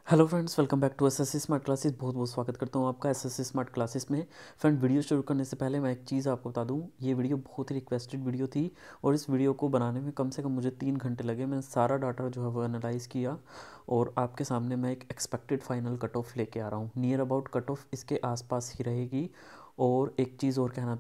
Hello friends, welcome back to SSC smart classes. बहुत बहुत स्वागत करता हूँ आपका एसएससी स्मार्ट क्लासेस में। फ्रेंड, वीडियो शुरू करने से पहले मैं एक चीज़ आपको बता दूँ, ये वीडियो बहुत ही रिक्वेस्टेड वीडियो थी और इस वीडियो को बनाने में कम से कम मुझे 3 घंटे लगे। मैंने सारा डाटा जो है वो एनालाइज़ किया और आपके सामने मैं एक एक्सपेक्टेड फाइनल कट ऑफ लेके आ रहा हूँ। नियर अबाउट कट ऑफ इसके आसपास ही रहेगी। और एक चीज़ और कह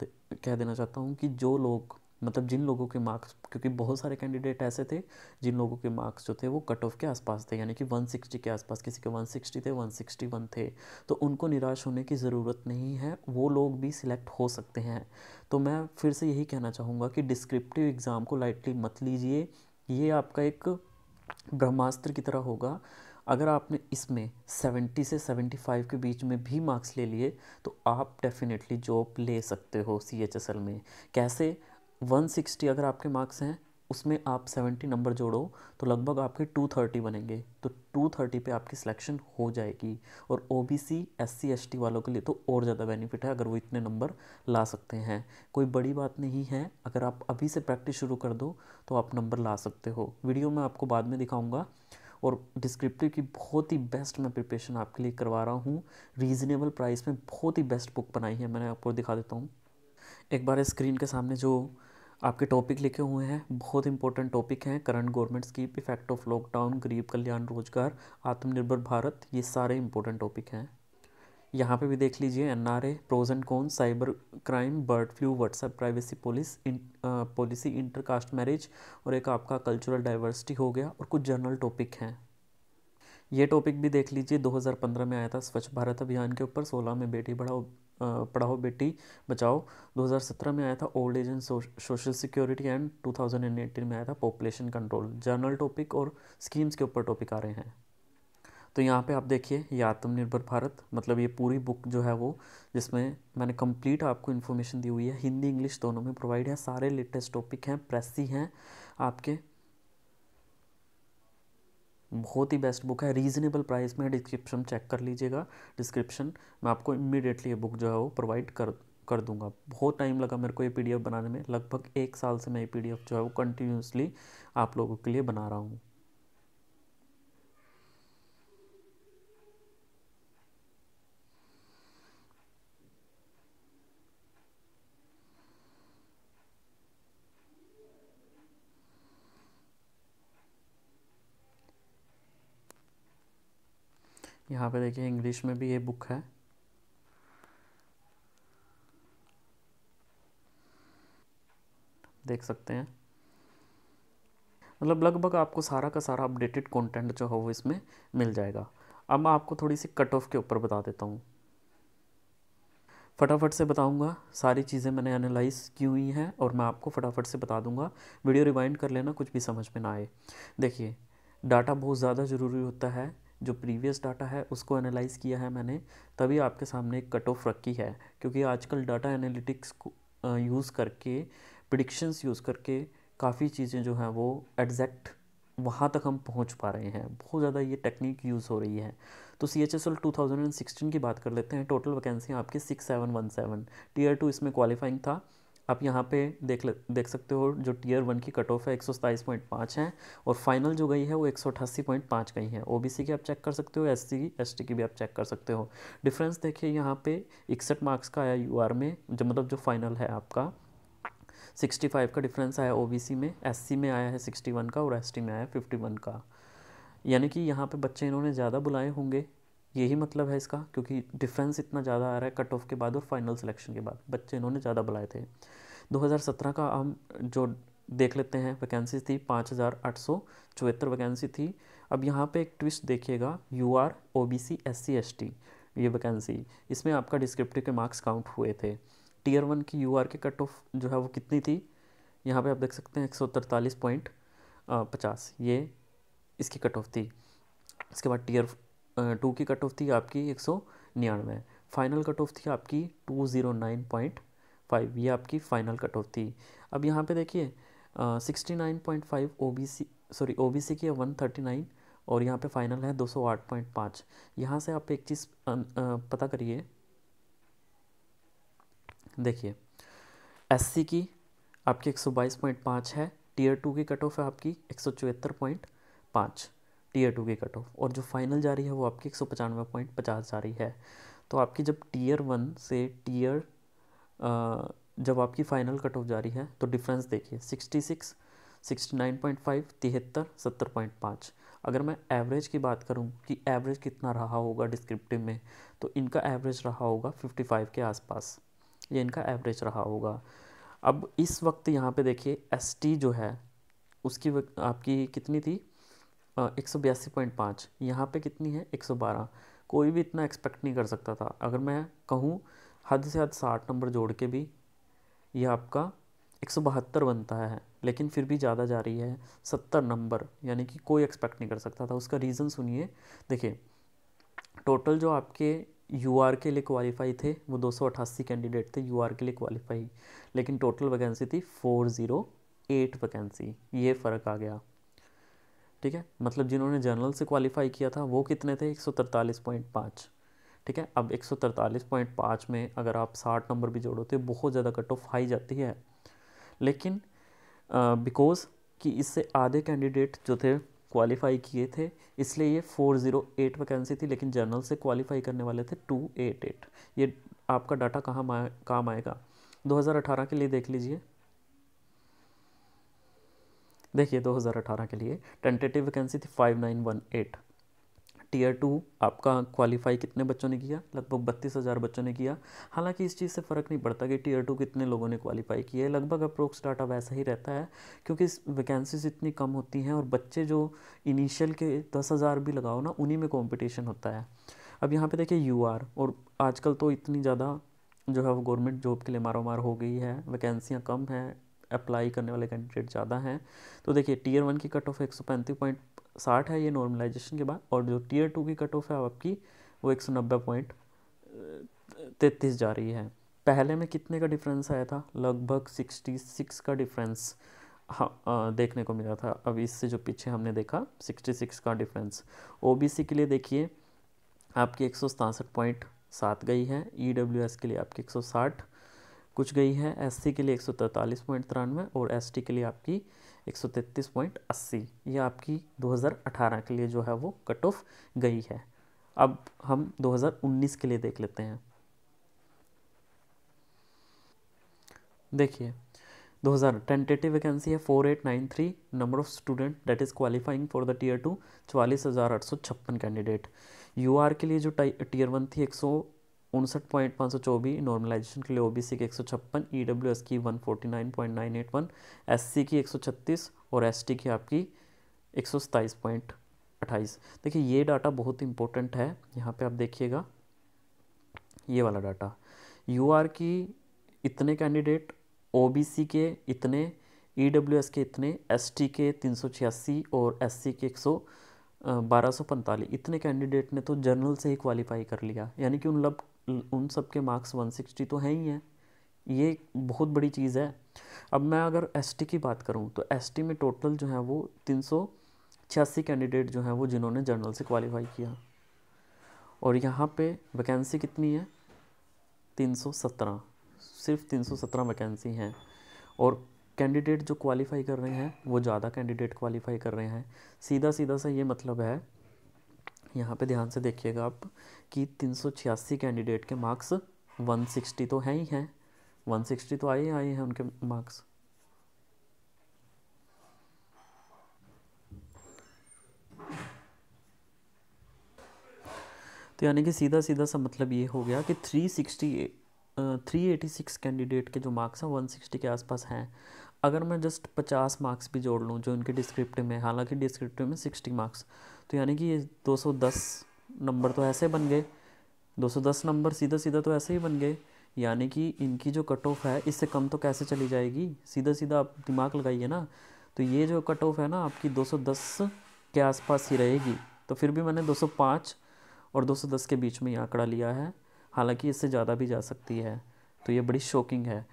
देना चाहता हूँ कि जो लोग मतलब जिन लोगों के मार्क्स, क्योंकि बहुत सारे कैंडिडेट ऐसे थे जिन लोगों के मार्क्स जो थे वो कट ऑफ के आसपास थे, यानी कि 160 के आसपास, किसी के 160 थे, 161 थे, तो उनको निराश होने की ज़रूरत नहीं है, वो लोग भी सिलेक्ट हो सकते हैं। तो मैं फिर से यही कहना चाहूँगा कि डिस्क्रिप्टिव एग्ज़ाम को लाइटली मत लीजिए। ये आपका एक ब्रह्मास्त्र की तरह होगा। अगर आपने इसमें 70 से 75 के बीच में भी मार्क्स ले लिए तो आप डेफिनेटली जॉब ले सकते हो CHSL में। कैसे? 160 अगर आपके मार्क्स हैं, उसमें आप 70 नंबर जोड़ो तो लगभग आपके 230 बनेंगे, तो 230 पे आपकी सिलेक्शन हो जाएगी। और OBC SC ST वालों के लिए तो और ज़्यादा बेनिफिट है अगर वो इतने नंबर ला सकते हैं। कोई बड़ी बात नहीं है, अगर आप अभी से प्रैक्टिस शुरू कर दो तो आप नंबर ला सकते हो। वीडियो में आपको बाद में दिखाऊंगा। और डिस्क्रिप्टिव की बहुत ही बेस्ट मैं प्रिपरेशन आपके लिए करवा रहा हूँ। रीज़नेबल प्राइस में बहुत ही बेस्ट बुक बनाई है, मैंने आपको दिखा देता हूँ। एक बार स्क्रीन के सामने जो आपके टॉपिक लिखे हुए हैं, बहुत इंपॉर्टेंट टॉपिक हैं। Current government scheme, effect of lockdown, गरीब कल्याण रोजगार, आत्मनिर्भर भारत, ये सारे इंपॉर्टेंट टॉपिक हैं। यहाँ पे भी देख लीजिए, NRA, pros and con, cyber crime, bird flu, WhatsApp privacy policy, intercaste marriage, और एक आपका कल्चरल डाइवर्सिटी हो गया, और कुछ जर्नल टॉपिक हैं। ये टॉपिक भी देख लीजिए, 2015 में आया था स्वच्छ भारत अभियान के ऊपर, 16 में बेटी पढ़ाओ बेटी बचाओ, 2017 में आया था old age and social security, and 2018 में आया था पॉपुलेशन कंट्रोल। जर्नल टॉपिक और स्कीम्स के ऊपर टॉपिक आ रहे हैं। तो यहाँ पे आप देखिए, ये आत्मनिर्भर भारत, मतलब ये पूरी बुक जो है वो, जिसमें मैंने कंप्लीट आपको इन्फॉर्मेशन दी हुई है, हिंदी इंग्लिश दोनों में प्रोवाइड है। सारे लेटेस्ट टॉपिक हैं, प्रेसी हैं आपके। बहुत ही बेस्ट बुक है, रीज़नेबल प्राइस में। डिस्क्रिप्शन चेक कर लीजिएगा, डिस्क्रिप्शन मैं आपको इमीडिएटली ये बुक जो है वो प्रोवाइड कर दूंगा। बहुत टाइम लगा मेरे को ये PDF बनाने में, लगभग 1 साल से मैं ये PDF जो है वो कंटिन्यूसली आप लोगों के लिए बना रहा हूँ। यहाँ पे देखिए, इंग्लिश में भी ये बुक है। देख सकते हैं, मतलब लगभग आपको सारा का सारा अपडेटेड कंटेंट जो है वो इसमें मिल जाएगा। अब मैं आपको थोड़ी सी कट ऑफ के ऊपर बता देता हूँ, फटाफट से बताऊंगा। सारी चीज़ें मैंने एनालाइज की हुई हैं और मैं आपको फटाफट से बता दूंगा। वीडियो रिवाइंड कर लेना, कुछ भी समझ में ना आए। देखिए, डाटा बहुत ज़्यादा ज़रूरी होता है। जो प्रीवियस डाटा है उसको एनालाइज किया है मैंने, तभी आपके सामने एक कट ऑफ रखी है। क्योंकि आजकल डाटा एनालिटिक्स को यूज़ करके, प्रिडिक्शंस यूज़ करके काफ़ी चीज़ें जो हैं वो एग्जैक्ट वहाँ तक हम पहुँच पा रहे हैं। बहुत ज़्यादा ये टेक्निक यूज़ हो रही है। तो CHSL 2016 की बात कर लेते हैं। टोटल वैकेंसी आपकी 6717, Tier 2 इसमें क्वालिफाइंग था। आप यहाँ पे देख सकते हो, जो Tier 1 की कट ऑफ है 127.5 है, और फाइनल जो गई है वो 188.5 गई है। OBC की आप चेक कर सकते हो, SC की ST की भी आप चेक कर सकते हो। डिफरेंस देखिए, यहाँ पे 61 मार्क्स का आया UR में, जो मतलब जो फाइनल है आपका 65 का डिफरेंस आया OBC में, SC में आया है 61 का, और ST में आया 51 का। यानी कि यहाँ पे बच्चे इन्होंने ज़्यादा बुलाए होंगे, यही मतलब है इसका, क्योंकि डिफरेंस इतना ज़्यादा आ रहा है कट ऑफ के बाद और फाइनल सिलेक्शन के बाद, बच्चे इन्होंने ज़्यादा बुलाए थे। 2017 का हम जो देख लेते हैं, वैकेंसी थी 5874 वैकेंसी थी। अब यहाँ पे एक ट्विस्ट देखिएगा, UR OBC SC ST, ये वैकेंसी, इसमें आपका डिस्क्रिप्टिव के मार्क्स काउंट हुए थे। Tier 1 की UR की कट ऑफ जो है वो कितनी थी, यहाँ पे आप देख सकते हैं 143.50, ये इसकी कट ऑफ थी। इसके बाद Tier 2 की कट ऑफ थी आपकी 199। फाइनल कट ऑफ थी आपकी 209.5, ये आपकी फाइनल कट ऑफ थी। अब यहाँ पे देखिए, 69.5 OBC, सॉरी OBC की है 139, और यहाँ पे फाइनल है 208.5। यहाँ से आप एक चीज़ पता करिए, देखिए SC की आपकी 122.5 है, Tier 2 की कट ऑफ है आपकी 174.5, टीयर 2 की कट ऑफ, और जो फाइनल जा रही है वो आपकी 195.50 जा रही है। तो आपकी जब टीयर 1 से टीयर जब आपकी फाइनल कट ऑफ जा रही है तो डिफरेंस देखिए 66, 69.5, 73, 70.5। अगर मैं एवरेज की बात करूं कि एवरेज कितना रहा होगा डिस्क्रिप्टिव में, तो इनका एवरेज रहा होगा 55 के आसपास, ये इनका एवरेज रहा होगा। अब इस वक्त यहाँ पे देखिए एसटी जो है उसकी आपकी कितनी थी, 182.5, यहाँ पे कितनी है 112। कोई भी इतना एक्सपेक्ट नहीं कर सकता था। अगर मैं कहूँ हद से हद 60 नंबर जोड़ के भी ये आपका 172 बनता है, लेकिन फिर भी ज़्यादा जा रही है 70 नंबर, यानी कि कोई एक्सपेक्ट नहीं कर सकता था। उसका रीज़न सुनिए, देखिए टोटल जो आपके यूआर के लिए क्वालिफाई थे वो 288 कैंडिडेट थे यूआर के लिए क्वालिफाई, लेकिन टोटल वैकेंसी थी 408 वैकेंसी, ये फ़र्क आ गया। ठीक है, मतलब जिन्होंने जनरल से क्वालिफाई किया था वो कितने थे, 143.5। ठीक है, अब 143.5 में अगर आप 60 नंबर भी जोड़ो तो बहुत ज़्यादा कट ऑफ हाई जाती है, लेकिन बिकॉज कि इससे आधे कैंडिडेट जो थे क्वालिफाई किए थे, इसलिए ये 408 वैकेंसी थी, लेकिन जनरल से क्वालिफाई करने वाले थे 288। ये आपका डाटा कहाँ काम आएगा, 2018 के लिए देख लीजिए। देखिए 2018 के लिए टेंटेटिव वैकेंसी थी 5918। टीयर 2 आपका क्वालिफाई कितने बच्चों ने किया, लगभग 32,000 बच्चों ने किया। हालांकि इस चीज़ से फ़र्क नहीं पड़ता कि टीयर 2 कितने लोगों ने क्वालिफाई किया है, लगभग अप्रोक्स डाटा वैसा ही रहता है, क्योंकि वैकेंसीज इतनी कम होती हैं और बच्चे जो इनिशियल के 10,000 भी लगाओ ना, उन्हीं में कॉम्पिटिशन होता है। अब यहाँ पे देखिए यूआर, और आजकल तो इतनी ज़्यादा जो है वो गवर्नमेंट जॉब के लिए मारोमार हो गई है, वैकेंसियाँ कम हैं, अप्लाई करने वाले कैंडिडेट ज़्यादा हैं। तो देखिए टीयर 1 की कट ऑफ 135.60 है ये नॉर्मलाइजेशन के बाद, और जो टीयर 2 की कट ऑफ है आपकी वो 190.33 जा रही है। पहले में कितने का डिफरेंस आया था, लगभग 66 का डिफरेंस हाँ देखने को मिला था। अब इससे जो पीछे हमने देखा 66 का डिफरेंस। ओबीसी के लिए देखिए आपकी 167.7 गई है, ईडब्ल्यूएस के लिए आपकी 160 कुछ गई है, एससी के लिए 143.93 और एसटी के लिए आपकी 133.80। ये आपकी 2018 के लिए जो है वो कट ऑफ गई है। अब हम 2019 के लिए देख लेते हैं। देखिए 2000 टेंटेटिव वैकेंसी है 4893, number of student that is qualifying for the tier 2 44,856 candidate. UR के लिए जो टीयर 1 थी 159.524, नॉर्मलाइजेशन के लिए ओबीसी के 156, ईडब्ल्यूएस की 149.981, एससी की 136 और एसटी की आपकी 127.28। देखिए ये डाटा बहुत इंपॉर्टेंट है, यहाँ पे आप देखिएगा ये वाला डाटा, यूआर की इतने कैंडिडेट, ओबीसी के इतने, ईडब्ल्यूएस के इतने, एसटी के 386 और एससी के 1245, इतने कैंडिडेट ने तो जनरल से ही क्वालिफाई कर लिया, यानी कि उन सब के मार्क्स 160 तो हैं ही हैं। ये बहुत बड़ी चीज़ है। अब मैं अगर एसटी की बात करूं तो एसटी में टोटल जो है वो 386 कैंडिडेट जो हैं वो जिन्होंने जनरल से क्वालिफाई किया, और यहाँ पे वैकेंसी कितनी है 317, सिर्फ 317 वैकेंसी हैं, और कैंडिडेट जो क्वालिफाई कर रहे हैं वो ज़्यादा कैंडिडेट क्वालिफाई कर रहे हैं। सीधा सीधा सा ये मतलब है, यहाँ पे ध्यान से देखिएगा आप कि 386 कैंडिडेट के मार्क्स 160 तो हैं ही हैं, 160 तो आए हैं उनके मार्क्स। तो यानी कि सीधा सीधा सा मतलब ये हो गया कि 386 कैंडिडेट के जो मार्क्स हैं 160 के आसपास हैं। अगर मैं जस्ट 50 मार्क्स भी जोड़ लूँ जो इनके डिस्क्रिप्टिव में, हालांकि डिस्क्रिप्टिव में 60 मार्क्स, तो यानी कि ये 210 नंबर तो ऐसे बन गए, 210 नंबर सीधा सीधा तो ऐसे ही बन गए। यानी कि इनकी जो कट ऑफ है इससे कम तो कैसे चली जाएगी, सीधा सीधा आप दिमाग लगाइए ना। तो ये जो कट ऑफ है ना आपकी 210 के आसपास ही रहेगी। तो फिर भी मैंने 205 और 210 के बीच में ये आंकड़ा लिया है, हालांकि इससे ज़्यादा भी जा सकती है। तो ये बड़ी शॉकिंग है।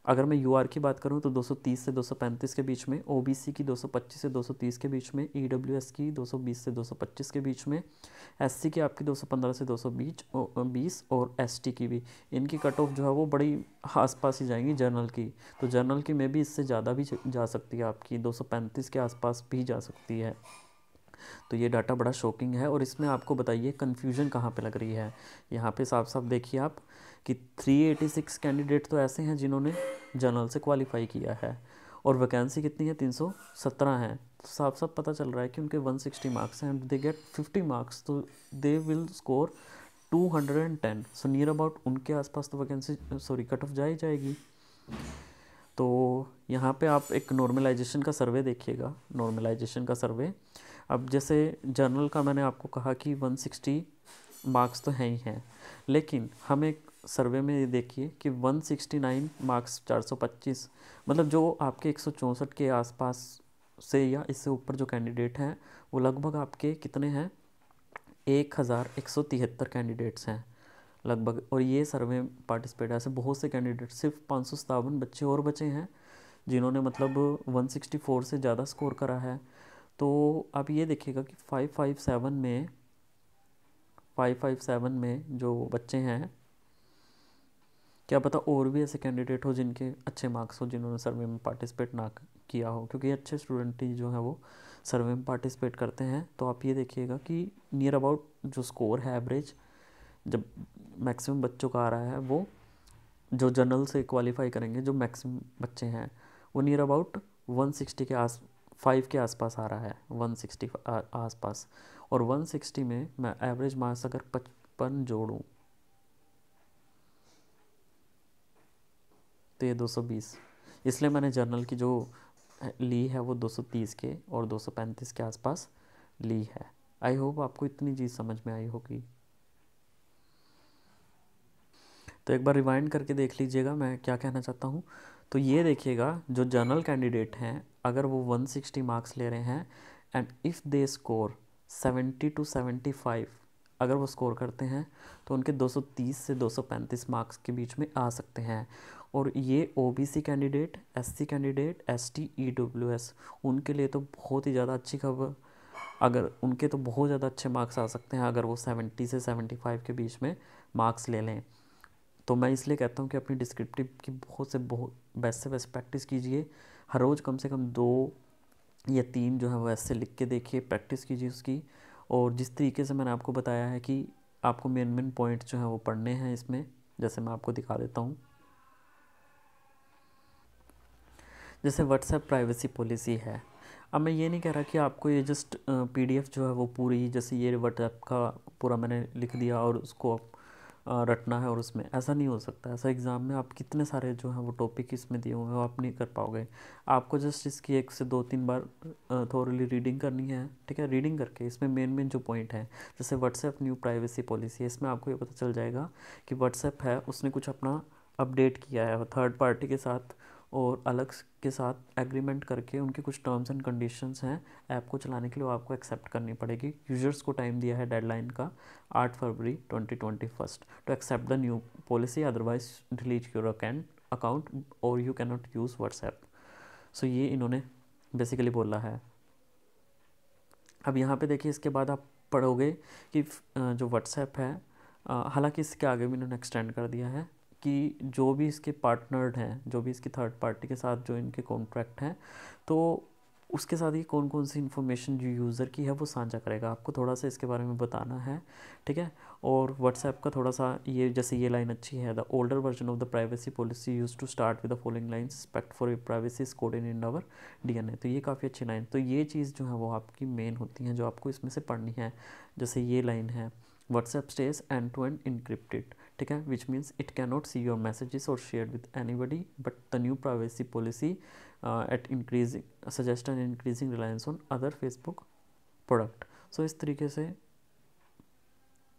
अगर मैं यूआर की बात करूं तो 230 से 235 के बीच में, ओबीसी की 225 से 230 के बीच में, ईडब्ल्यूएस की 220 से 225 के बीच में, एससी की आपकी 215 से 220 और एसटी की भी, इनकी कट ऑफ जो है वो बड़ी आसपास ही जाएंगी जर्नल की। तो जर्नल की में भी इससे ज़्यादा भी जा सकती है, आपकी 235 के आसपास भी जा सकती है। तो ये डाटा बड़ा शॉकिंग है। और इसमें आपको बताइए कन्फ्यूजन कहाँ पे लग रही है। यहाँ पे साफ साफ देखिए आप कि 386 कैंडिडेट तो ऐसे हैं जिन्होंने जनरल से क्वालिफाई किया है और वैकेंसी कितनी है, 317 है। तो साफ साफ पता चल रहा है कि उनके 160 मार्क्स हैं एंड दे गेट 50 मार्क्स, तो they will score 210। So near about उनके आसपास तो वैकेंसी कट ऑफ जा ही जाएगी। तो यहाँ पे आप एक नॉर्मलाइजेशन का सर्वे देखिएगा, नॉर्मलाइजेशन का सर्वे। अब जैसे जर्नल का मैंने आपको कहा कि 160 मार्क्स तो हैं ही हैं, लेकिन हम एक सर्वे में ये देखिए कि 169 मार्क्स 425, मतलब जो आपके 164 के आसपास से या इससे ऊपर जो कैंडिडेट हैं वो लगभग आपके कितने हैं, 1173 कैंडिडेट्स हैं लगभग। और ये सर्वे पार्टिसिपेट ऐसे बहुत से कैंडिडेट, सिर्फ 557 बच्चे और बचे हैं जिन्होंने मतलब 164 से ज़्यादा स्कोर करा है। तो आप ये देखिएगा कि 557 में जो बच्चे हैं, क्या पता और भी ऐसे कैंडिडेट हो जिनके अच्छे मार्क्स हो, जिन्होंने सर्वे में पार्टिसिपेट ना किया हो, क्योंकि अच्छे स्टूडेंट ही जो है वो सर्वे में पार्टिसिपेट करते हैं। तो आप ये देखिएगा कि नियर अबाउट जो स्कोर है एवरेज, जब मैक्सिमम बच्चों का आ रहा है, वो जो जनरल से क्वालिफाई करेंगे जो मैक्सिमम बच्चे हैं वो नियर अबाउट 160 के 5 के आसपास आ रहा है, 160 आसपास। और 160 में मैं एवरेज मार्क्स अगर 55 जोड़ूँ तो ये 220, इसलिए मैंने जर्नल की जो ली है वो 230 के और 235 के आसपास ली है। आई होप आपको इतनी चीज़ समझ में आई होगी। तो एक बार रिवाइंड करके देख लीजिएगा मैं क्या कहना चाहता हूँ। तो ये देखिएगा, जो जनरल कैंडिडेट हैं अगर वो 160 मार्क्स ले रहे हैं and if they score 70 to 75, अगर वो स्कोर करते हैं तो उनके 230 से 235 मार्क्स के बीच में आ सकते हैं। और ये OBC candidate, SC candidate, ST, EWS, उनके लिए तो बहुत ही ज़्यादा अच्छी खबर, अगर उनके तो बहुत ज़्यादा अच्छे मार्क्स आ सकते हैं अगर वो 70 से 75 के बीच में मार्क्स ले लें। तो मैं इसलिए कहता हूँ कि अपनी डिस्क्रिप्टिव की बहुत बेस्ट से बेस्ट प्रैक्टिस कीजिए। हर रोज़ कम से कम 2 या 3 जो है वो ऐसे लिख के देखिए, प्रैक्टिस कीजिए उसकी। और जिस तरीके से मैंने आपको बताया है कि आपको मेन पॉइंट जो है वो पढ़ने हैं इसमें, जैसे मैं आपको दिखा देता हूँ। जैसे व्हाट्सएप प्राइवेसी पॉलिसी है। अब मैं ये नहीं कह रहा कि आपको ये जस्ट पीडीएफ जो है वो पूरी, जैसे ये व्हाट्सएप का पूरा मैंने लिख दिया और उसको रटना है, और उसमें ऐसा नहीं हो सकता। ऐसा एग्ज़ाम में आप कितने सारे जो हैं वो टॉपिक इसमें दिए हुए हैं वो आप नहीं कर पाओगे। आपको जस्ट इसकी 1 से 2-3 बार थोरली रीडिंग करनी है, ठीक है। रीडिंग करके इसमें मेन जो पॉइंट है, जैसे व्हाट्सएप न्यू प्राइवेसी पॉलिसी है, इसमें आपको ये पता चल जाएगा कि व्हाट्सएप है उसने कुछ अपना अपडेट किया है थर्ड पार्टी के साथ और अलग के साथ एग्रीमेंट करके, उनके कुछ टर्म्स एंड कंडीशंस हैं ऐप को चलाने के लिए, वो आपको एक्सेप्ट करनी पड़ेगी। यूजर्स को टाइम दिया है डेडलाइन का 8 फरवरी 2021 to accept the new policy, otherwise delete your account और you can not use WhatsApp. So ये इन्होंने बेसिकली बोला है। अब यहाँ पे देखिए, इसके बाद आप पढ़ोगे कि जो व्हाट्सएप है, हालांकि इसके आगे भी इन्होंने एक्सटेंड कर दिया है कि जो भी इसके पार्टनर्ड हैं, जो भी इसकी थर्ड पार्टी के साथ जो इनके कॉन्ट्रैक्ट हैं, तो उसके साथ ही कौन कौन सी इन्फॉर्मेशन जो यूज़र की है वो साझा करेगा, आपको थोड़ा सा इसके बारे में बताना है, ठीक है। और व्हाट्सएप का थोड़ा सा ये, जैसे ये लाइन अच्छी है, the older version of the privacy policy use to start with the following lines, respect for your privacy is coded in our DNA. तो ये काफ़ी अच्छी लाइन, तो ये चीज़ जो है वो आपकी मेन होती है जो आपको इसमें से पढ़नी है। जैसे ये लाइन है, WhatsApp stage end to end encrypted, ठीक है, which means it can not see your messages और share with anybody, but the new privacy policy at increasing suggest and increasing reliance on other Facebook product. So इस तरीके से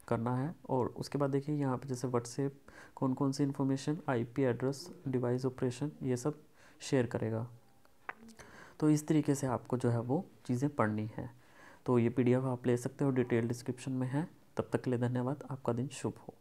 करना है। और उसके बाद देखिए यहाँ पे जैसे व्हाट्सएप कौन कौन सी information, IP address, device operation, ये सब शेयर करेगा। तो इस तरीके से आपको जो है वो चीज़ें पढ़नी है। तो ये पीडीएफ आप ले सकते हो, डिटेल डिस्क्रिप्शन में है। तब तक के लिए धन्यवाद, आपका दिन शुभ हो।